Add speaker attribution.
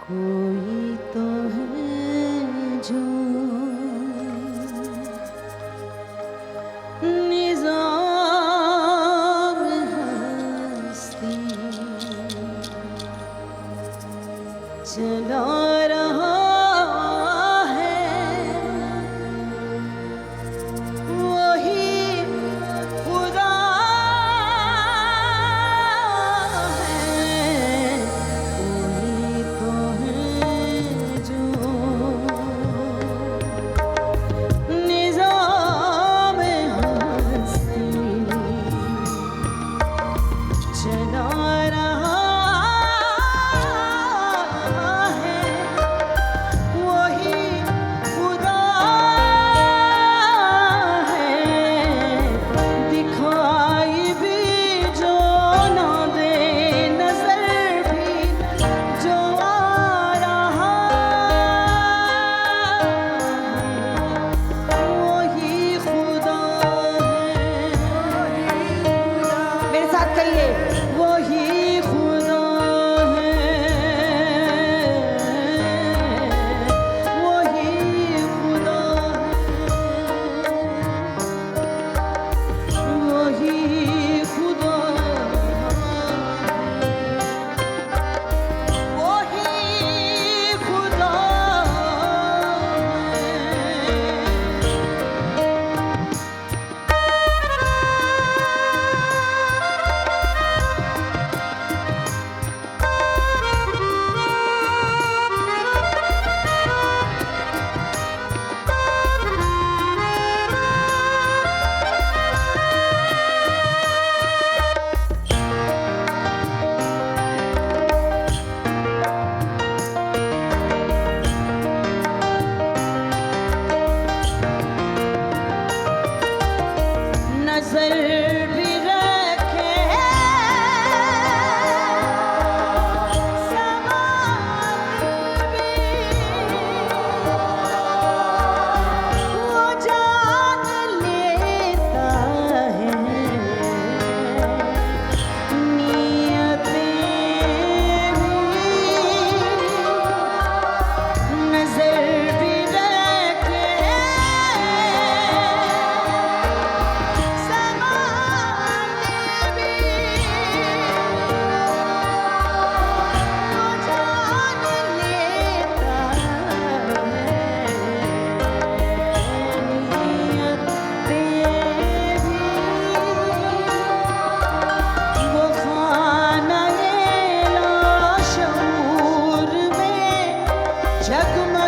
Speaker 1: कोई तो है जो निज़ाम हस्ती चला रहा है, वही खुदा है। कोई तो है जो निज़ाम हस्ती चला रहा है, वही खुदा है। दिखाई भी जो ना दे, नजर भी जो आ रहा है, वही खुदा है। मेरे साथ कहिए, वही खुदा है, वही खुदा है, वही खुदा है, वही खुदा नजर भी रखे, सवाल भी वो जान लेता है। नियतें भी नजर भी रखे, जगमग